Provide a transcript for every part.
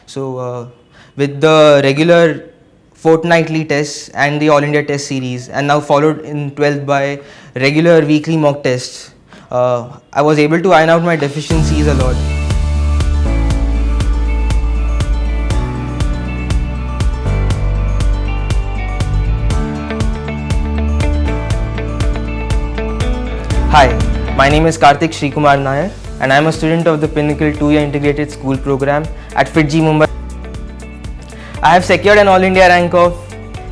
With the regular fortnightly tests and the All India Test Series, and now followed in 12th by regular weekly mock tests, I was able to iron out my deficiencies a lot. Hi, my name is Karthik Srikumar Nair, and I am a student of the Pinnacle 2-year Integrated School Program at FIITJEE Mumbai. I have secured an All India rank of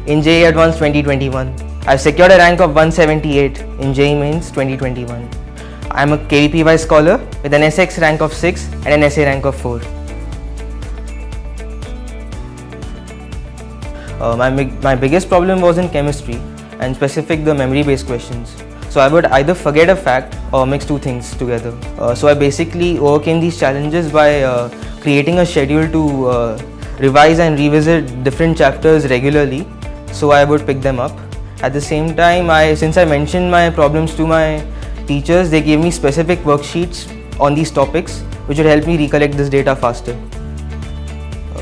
in JEE Advanced 2021. I have secured a rank of 178 in JEE Mains 2021. I am a KVPY scholar with an SX rank of 6 and an SA rank of 4. My biggest problem was in chemistry, and specific the memory based questions. So I would either forget a fact or mix two things together. So I basically overcame these challenges by creating a schedule to revise and revisit different chapters regularly, so I would pick them up. At the same time, since I mentioned my problems to my teachers, they gave me specific worksheets on these topics which would help me recollect this data faster.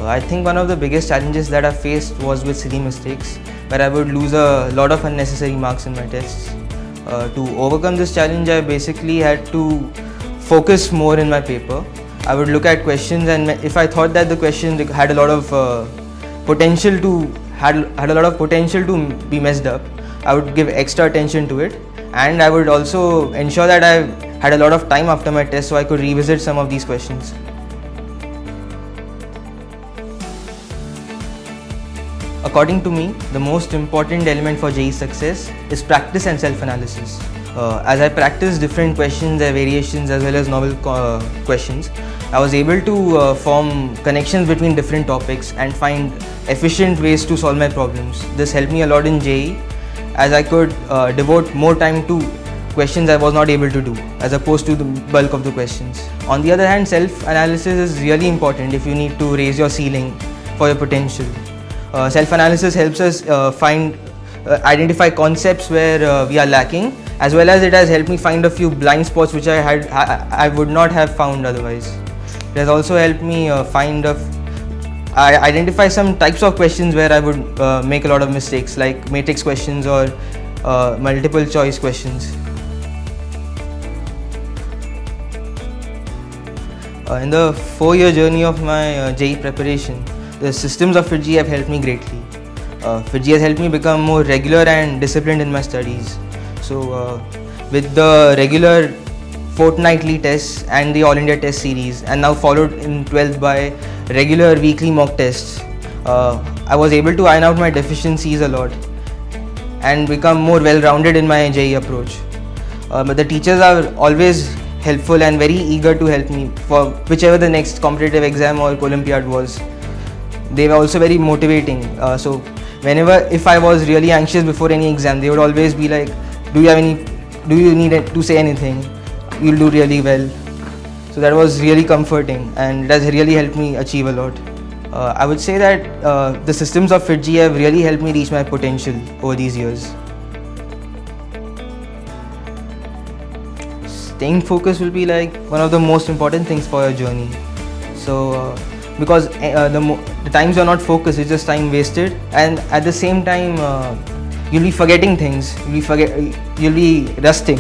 I think one of the biggest challenges that I faced was with silly mistakes, where I would lose a lot of unnecessary marks in my tests. To overcome this challenge, I basically had to focus more in my paper. I would look at questions, and if I thought that the question had a lot of potential to be messed up, I would give extra attention to it, and I would also ensure that I had a lot of time after my test so I could revisit some of these questions. According to me, the most important element for JEE success is practice and self-analysis. As I practiced different questions, their variations as well as novel questions, I was able to form connections between different topics and find efficient ways to solve my problems. This helped me a lot in JEE, as I could devote more time to questions I was not able to do as opposed to the bulk of the questions. On the other hand, self-analysis is really important if you need to raise your ceiling for your potential. Self-analysis helps us identify concepts where we are lacking, as well as it has helped me find a few blind spots which I would not have found otherwise. It has also helped me identify some types of questions where I would make a lot of mistakes, like matrix questions or multiple choice questions. In the 4-year journey of my JEE preparation, the systems of FIITJEE have helped me greatly. FIITJEE has helped me become more regular and disciplined in my studies. With the regular fortnightly tests and the All India Test Series, and now followed in 12th by regular weekly mock tests, I was able to iron out my deficiencies a lot and become more well-rounded in my JEE approach. But the teachers are always helpful and very eager to help me for whichever the next competitive exam or Olympiad was. They were also very motivating. So if I was really anxious before any exam, they would always be like, do you need to say anything? You'll do really well. So that was really comforting, and it has really helped me achieve a lot. I would say that the systems of FIITJEE have really helped me reach my potential over these years. Staying focused will be like one of the most important things for your journey. Because the times you're not focused, it's just time wasted, and at the same time you'll be forgetting things, you'll be rusting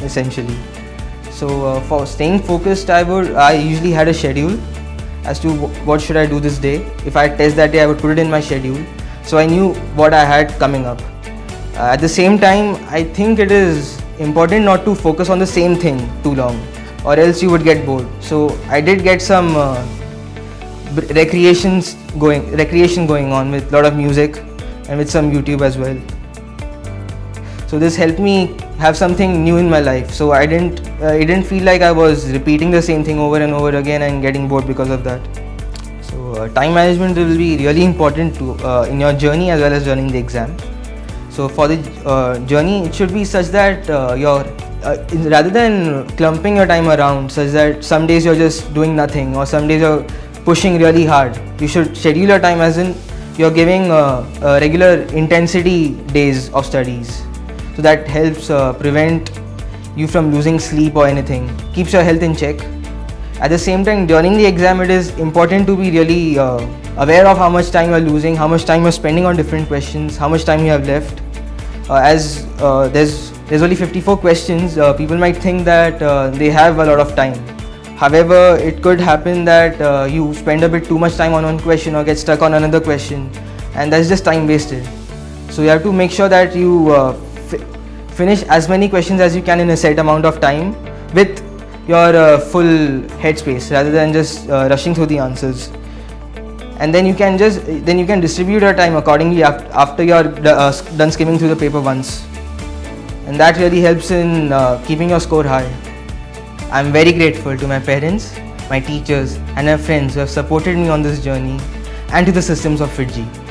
essentially. So for staying focused, I usually had a schedule as to what should I do this day. If I had test that day, I would put it in my schedule, so I knew what I had coming up. At the same time, I think it is important not to focus on the same thing too long, or else you would get bored. So I did get some recreation going on with a lot of music and with some YouTube as well. So this helped me have something new in my life. So it didn't feel like I was repeating the same thing over and over again and getting bored because of that. So time management will be really important in your journey as well as during the exam. So for the journey, it should be such that rather than clumping your time around, such that some days you're just doing nothing or some days you're pushing really hard, you should schedule your time as in you're giving regular intensity days of studies. So that helps prevent you from losing sleep or anything, keeps your health in check, At the same time, during the exam, it is important to be really aware of how much time you are losing, how much time you are spending on different questions, how much time you have left. As there's only 54 questions, people might think that they have a lot of time. However, it could happen that you spend a bit too much time on one question or get stuck on another question, and that's just time wasted. So you have to make sure that you finish as many questions as you can in a set amount of time with your full headspace rather than just rushing through the answers. And then you can distribute your time accordingly after you're done skimming through the paper once, and that really helps in keeping your score high. I'm very grateful to my parents, my teachers and my friends who have supported me on this journey, and to the systems of FIITJEE.